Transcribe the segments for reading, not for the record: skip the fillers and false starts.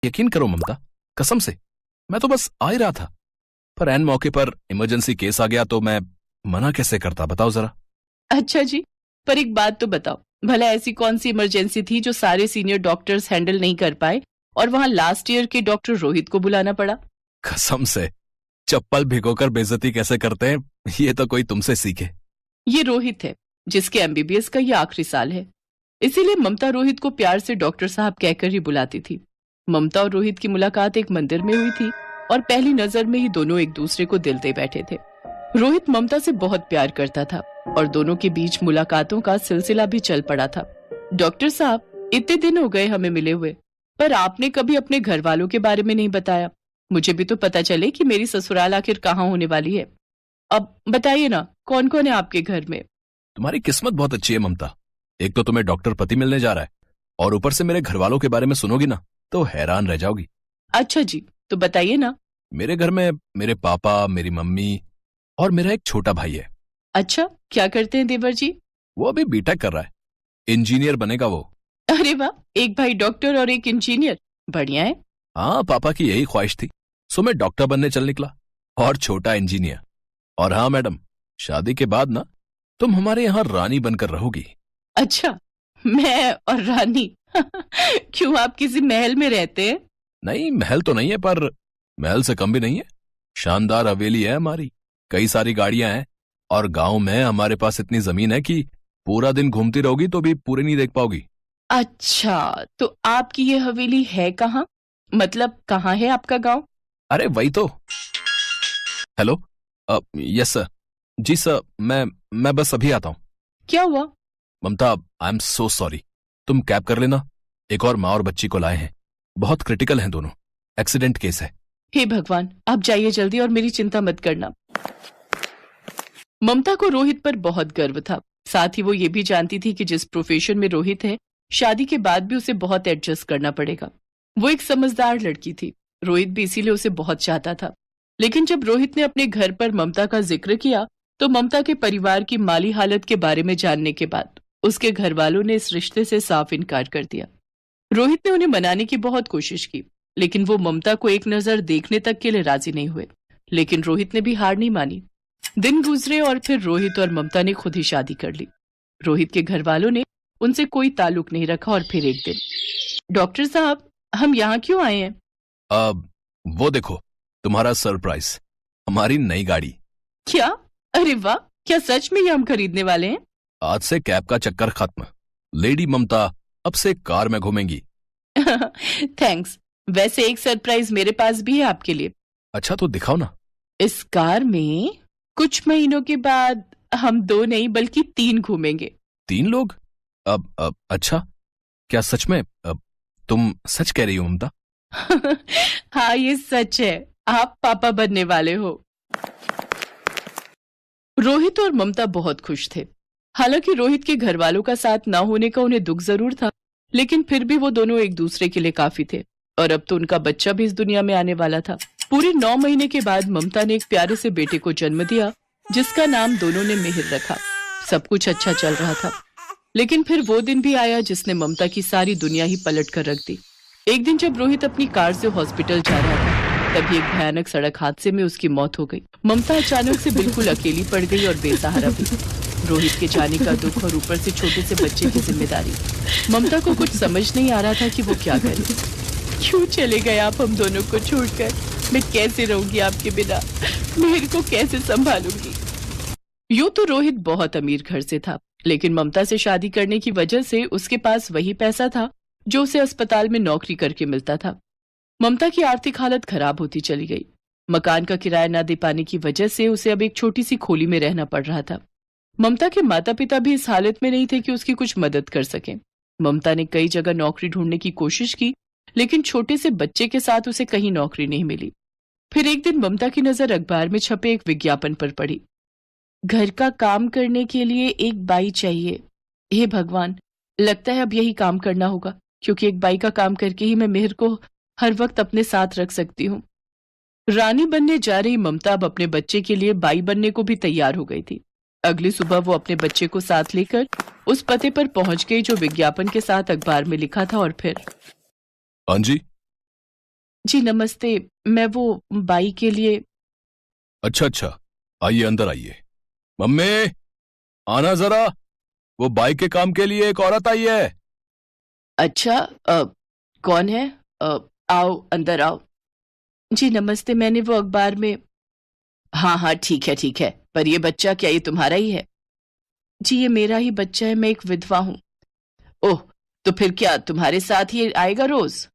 यकीन करो ममता, कसम से मैं तो बस आ ही रहा था, पर ऐन मौके पर इमरजेंसी केस आ गया तो मैं मना कैसे करता, बताओ जरा। अच्छा जी, पर एक बात तो बताओ, भला ऐसी कौन सी इमरजेंसी थी जो सारे सीनियर डॉक्टर्स हैंडल नहीं कर पाए और वहां लास्ट ईयर के डॉक्टर रोहित को बुलाना पड़ा? कसम से चप्पल भिगोकर बेइज्जती कैसे करते हैं, ये तो कोई तुमसे सीखे। ये रोहित है, जिसके एमबीबीएस का ये आखिरी साल है। इसीलिए ममता रोहित को प्यार से डॉक्टर साहब कहकर ही बुलाती थी। ममता और रोहित की मुलाकात एक मंदिर में हुई थी और पहली नजर में ही दोनों एक दूसरे को दिल दे बैठे थे। रोहित ममता से बहुत प्यार करता था और दोनों के बीच मुलाकातों का सिलसिला भी चल पड़ा था। डॉक्टर साहब, इतने दिन हो गए हमें मिले हुए, पर आपने कभी अपने घर वालों के बारे में नहीं बताया। मुझे भी तो पता चले कि मेरी ससुराल आखिर कहाँ होने वाली है। अब बताइए ना, कौन कौन है आपके घर में? तुम्हारी किस्मत बहुत अच्छी है ममता, एक तो तुम्हें डॉक्टर पति मिलने जा रहा है और ऊपर से मेरे घर वालों के बारे में सुनोगी ना तो हैरान रह जाओगी। अच्छा जी, तो बताइए ना। मेरे घर में मेरे पापा, मेरी मम्मी और मेरा एक छोटा भाई है। अच्छा, क्या करते हैं देवर जी? वो अभी बीटेक कर रहा है, इंजीनियर बनेगा वो। अरे वाह, एक भाई डॉक्टर और एक इंजीनियर, बढ़िया है। हाँ, पापा की यही ख्वाहिश थी, सो मैं डॉक्टर बनने चल निकला और छोटा इंजीनियर। और हाँ मैडम, शादी के बाद ना तुम हमारे यहाँ रानी बनकर रहोगी। अच्छा, मैं और रानी? क्यों, आप किसी महल में रहते हैं? नहीं, महल तो नहीं है, पर महल से कम भी नहीं है। शानदार हवेली है हमारी, कई सारी गाड़ियां हैं और गांव में हमारे पास इतनी जमीन है कि पूरा दिन घूमती रहोगी तो भी पूरी नहीं देख पाओगी। अच्छा, तो आपकी ये हवेली है कहाँ? मतलब कहाँ है आपका गांव? अरे वही तो। Hello, yes sir. जी सर, मैं बस अभी आता हूँ। क्या हुआ? Mamta, I am so sorry, तुम कैब कर लेना, एक और माँ और बच्ची को लाए हैं, बहुत क्रिटिकल हैं दोनों, एक्सीडेंट केस है। हे भगवान, आप जाइए जल्दी और मेरी चिंता मत करना। ममता को रोहित पर बहुत गर्व था, साथ ही वो ये भी जानती थी कि जिस प्रोफेशन में रोहित है, शादी के बाद भी उसे बहुत एडजस्ट करना पड़ेगा। वो एक समझदार लड़की थी, रोहित भी इसीलिए उसे बहुत चाहता था। लेकिन जब रोहित ने अपने घर पर ममता का जिक्र किया तो ममता के परिवार की माली हालत के बारे में जानने के बाद उसके घर वालों ने इस रिश्ते से साफ इनकार कर दिया। रोहित ने उन्हें मनाने की बहुत कोशिश की, लेकिन वो ममता को एक नजर देखने तक के लिए राजी नहीं हुए। लेकिन रोहित ने भी हार नहीं मानी। दिन गुजरे और फिर रोहित और ममता ने खुद ही शादी कर ली। रोहित के घर वालों ने उनसे कोई ताल्लुक नहीं रखा और फिर एक दिन, डॉक्टर साहब, हम यहाँ क्यों आए हैं? अब वो देखो, तुम्हारा सरप्राइज, हमारी नई गाड़ी। क्या? अरे वाह, क्या सच में ये हम खरीदने वाले हैं? आज से कैब का चक्कर खत्म, लेडी ममता अब से कार में घूमेंगी। थैंक्स। वैसे एक सरप्राइज मेरे पास भी है आपके लिए। अच्छा तो दिखाओ ना। इस कार में कुछ महीनों के बाद हम 2 नहीं बल्कि 3 घूमेंगे। 3 लोग? अब अच्छा, क्या सच में? तुम सच कह रही हो ममता? हाँ, ये सच है, आप पापा बनने वाले हो। रोहित और ममता बहुत खुश थे। हालांकि रोहित के घर वालों का साथ ना होने का उन्हें दुख जरूर था, लेकिन फिर भी वो दोनों एक दूसरे के लिए काफी थे और अब तो उनका बच्चा भी इस दुनिया में आने वाला था। पूरे 9 महीने के बाद ममता ने एक प्यारे से बेटे को जन्म दिया, जिसका नाम दोनों ने मिहिर रखा। सब कुछ अच्छा चल रहा था, लेकिन फिर वो दिन भी आया जिसने ममता की सारी दुनिया ही पलट कर रख दी। एक दिन जब रोहित अपनी कार से हॉस्पिटल जा रहा था, तभी एक भयानक सड़क हादसे में उसकी मौत हो गई। ममता अचानक से बिल्कुल अकेली पड़ गई और बेसहारा भी। रोहित के जाने का दुख और ऊपर से छोटे से बच्चे की जिम्मेदारी। ममता को कुछ समझ नहीं आ रहा था कि वो क्या करे। क्यों चले गए आप हम दोनों को छोड़कर? मैं कैसे रहूंगी आपके बिना? मेहर को कैसे संभालूंगी? यूं तो रोहित बहुत अमीर घर से था, लेकिन ममता से शादी करने की वजह से उसके पास वही पैसा था जो उसे अस्पताल में नौकरी करके मिलता था। ममता की आर्थिक हालत खराब होती चली गई। मकान का किराया न दे पाने की वजह से उसे अब एक छोटी सी खोली में रहना पड़ रहा था। ममता के माता पिता भी इस हालत में नहीं थे कि उसकी कुछ मदद कर सकें। ममता ने कई जगह नौकरी ढूंढने की कोशिश की, लेकिन छोटे से बच्चे के साथ उसे कहीं नौकरी नहीं मिली। फिर एक दिन ममता की नजर अखबार में छपे एक विज्ञापन पर पड़ी। घर का काम करने के लिए एक बाई चाहिए। हे भगवान, लगता है अब यही काम करना होगा, क्योंकि एक बाई का काम करके ही मैं मेहर को हर वक्त अपने साथ रख सकती हूँ। रानी बनने जा रही ममता अब अपने बच्चे के लिए बाई बनने को भी तैयार हो गई थी। अगली सुबह वो अपने बच्चे को साथ लेकर उस पते पर पहुंच गई जो विज्ञापन के साथ अखबार में लिखा था और फिर, हाँ जी, जी नमस्ते, मैं वो बाई के लिए। अच्छा अच्छा, आइए अंदर आइए। मम्मी, आना जरा, वो बाइक के काम के लिए एक औरत आई है। अच्छा, कौन है? आओ अंदर आओ। जी नमस्ते, मैंने वो अखबार में। हाँ हाँ, ठीक है ठीक है, पर ये बच्चा क्या ये तुम्हारा ही है? जी ये मेरा ही बच्चा है, मैं एक विधवा हूँ। ओह, तो फिर क्या तुम्हारे साथ ही आएगा रोज?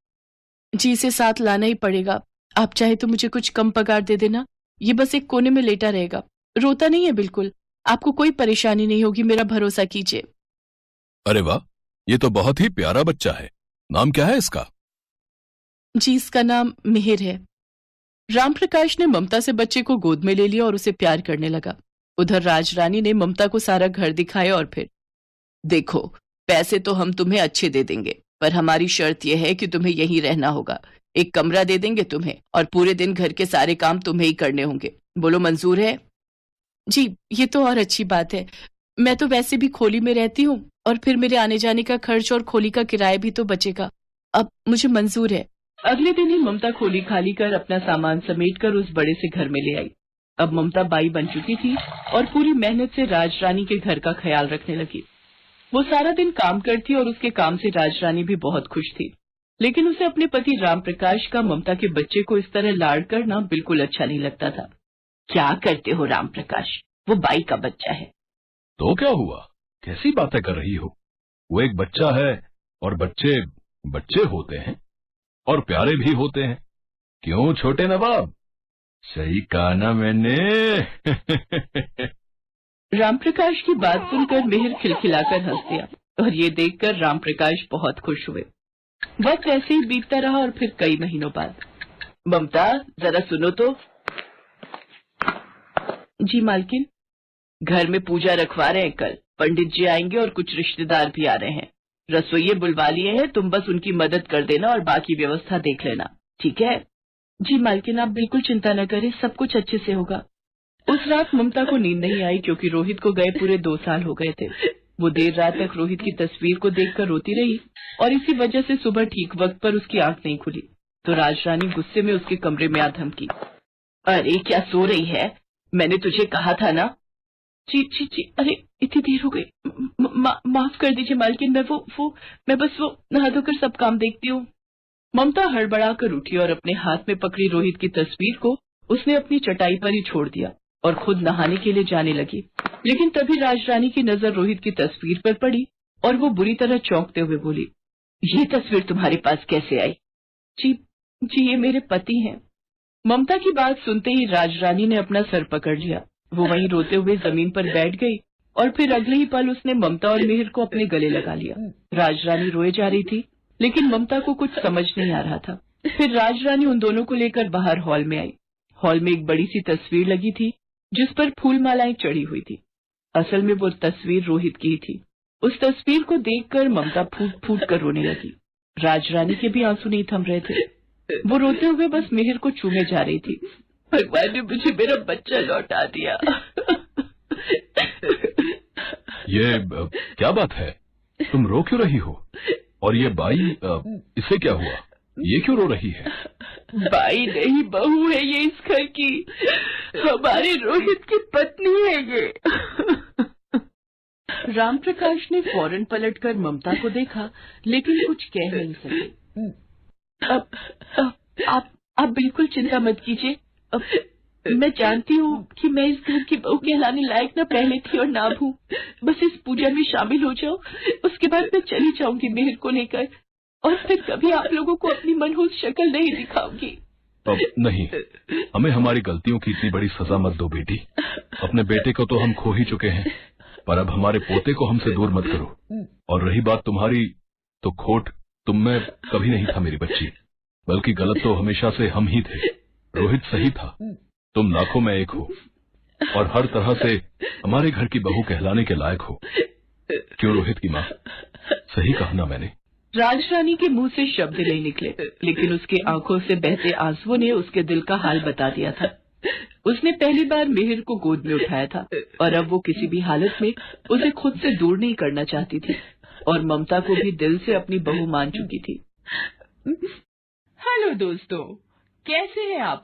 जी इसे साथ लाना ही पड़ेगा। आप चाहे तो मुझे कुछ कम पगार दे देना, ये बस एक कोने में लेटा रहेगा, रोता नहीं है बिल्कुल। आपको कोई परेशानी नहीं होगी, मेरा भरोसा कीजिए। अरे वाह, ये तो बहुत ही प्यारा बच्चा है। नाम क्या है इसका? जी इसका नाम मिहिर है। रामप्रकाश ने ममता से बच्चे को गोद में ले लिया और उसे प्यार करने लगा। उधर राजरानी ने ममता को सारा घर दिखाया और फिर, देखो, पैसे तो हम तुम्हें अच्छे दे देंगे, पर हमारी शर्त यह है कि तुम्हें यहीं रहना होगा। एक कमरा दे देंगे तुम्हें और पूरे दिन घर के सारे काम तुम्हें ही करने होंगे। बोलो मंजूर है? जी ये तो और अच्छी बात है। मैं तो वैसे भी खोली में रहती हूँ और फिर मेरे आने जाने का खर्च और खोली का किराया भी तो बचेगा। अब मुझे मंजूर है। अगले दिन ही ममता खोली खाली कर अपना सामान समेट कर उस बड़े से घर में ले आई। अब ममता बाई बन चुकी थी और पूरी मेहनत से राजरानी के घर का ख्याल रखने लगी। वो सारा दिन काम करती और उसके काम से राजरानी भी बहुत खुश थी। लेकिन उसे अपने पति रामप्रकाश का ममता के बच्चे को इस तरह लाड करना बिल्कुल अच्छा नहीं लगता था। क्या करते हो रामप्रकाश, वो बाई का बच्चा है। तो क्या हुआ, कैसी बातें कर रही हो? वो एक बच्चा है और बच्चे बच्चे होते हैं और प्यारे भी होते हैं। क्यों छोटे नवाब, सही कहा ना मैंने? रामप्रकाश की बात सुनकर मिहिर खिलखिलाकर हंस दिया और ये देखकर रामप्रकाश बहुत खुश हुए। वक्त ऐसे ही बीतता रहा और फिर कई महीनों बाद, ममता जरा सुनो तो। जी मालकिन। घर में पूजा रखवा रहे हैं, कल पंडित जी आएंगे और कुछ रिश्तेदार भी आ रहे हैं। रसोइये बुलवा लिए हैं, तुम बस उनकी मदद कर देना और बाकी व्यवस्था देख लेना, ठीक है? जी मालकिन, आप बिल्कुल चिंता न करें, सब कुछ अच्छे से होगा। उस रात ममता को नींद नहीं आई क्योंकि रोहित को गए पूरे 2 साल हो गए थे। वो देर रात तक रोहित की तस्वीर को देखकर रोती रही और इसी वजह से सुबह ठीक वक्त पर उसकी आंख नहीं खुली तो राजरानी गुस्से में उसके कमरे में आ धमकी। अरे क्या सो रही है, मैंने तुझे कहा था ना। जी जी जी, अरे इतनी देर हो गई, माफ कर दीजिए मालकिन, मैं बस वो नहा धोकर सब काम देखती हूँ। ममता हड़बड़ा कर उठी और अपने हाथ में पकड़ी रोहित की तस्वीर को उसने अपनी चटाई पर ही छोड़ दिया और खुद नहाने के लिए जाने लगी। लेकिन तभी राजरानी की नजर रोहित की तस्वीर पर पड़ी और वो बुरी तरह चौंकते हुए बोली, ये तस्वीर तुम्हारे पास कैसे आई? जी जी ये मेरे पति हैं। ममता की बात सुनते ही राजरानी ने अपना सर पकड़ लिया। वो वहीं रोते हुए जमीन पर बैठ गई और फिर अगले ही पल उसने ममता और मिहिर को अपने गले लगा लिया। राजरानी रोए जा रही थी लेकिन ममता को कुछ समझ नहीं आ रहा था। फिर राजरानी उन दोनों को लेकर बाहर हॉल में आई। हॉल में एक बड़ी सी तस्वीर लगी थी जिस पर फूल मालाएं चढ़ी हुई थी। असल में वो तस्वीर रोहित की थी। उस तस्वीर को देखकर ममता फूट फूट कर रोने लगी। राजरानी के भी आंसू नहीं थम रहे थे। वो रोते हुए बस मिहिर को चूमे जा रही थी। भगवान ने मुझे मेरा बच्चा लौटा दिया। ये क्या बात है, तुम रो क्यों रही हो? और ये बाई, इसे क्या हुआ, ये क्यों रो रही है? बाई नहीं, बहू है ये इस घर की, हमारे रोहित की पत्नी है ये। रामप्रकाश ने फौरन पलटकर ममता को देखा लेकिन कुछ कह नहीं सके। आप बिल्कुल चिंता मत कीजिए। मैं जानती हूँ कि मैं इस घर की बहू कहलाने लायक न पहले थी और ना हूँ। बस इस पूजा में शामिल हो जाओ, उसके बाद मैं चली जाऊंगी मिहिर को लेकर और फिर कभी आप लोगों को अपनी मनहूस शक्ल नहीं दिखाऊंगी। अब नहीं, हमें हमारी गलतियों की इतनी बड़ी सजा मत दो बेटी। अपने बेटे को तो हम खो ही चुके हैं, पर अब हमारे पोते को हमसे दूर मत करो। और रही बात तुम्हारी, तो खोट तुम में कभी नहीं था मेरी बच्ची, बल्कि गलत तो हमेशा से हम ही थे। रोहित सही था, तुम लाखों में एक हो और हर तरह से हमारे घर की बहू कहलाने के लायक हो। क्यों रोहित की माँ, सही कहा ना मैंने? राजरानी के मुंह से शब्द नहीं निकले लेकिन उसके आंखों से बहते आंसुओं ने उसके दिल का हाल बता दिया था। उसने पहली बार मिहिर को गोद में उठाया था और अब वो किसी भी हालत में उसे खुद से दूर नहीं करना चाहती थी और ममता को भी दिल से अपनी बहू मान चुकी थी। हेलो दोस्तों, कैसे हैं आप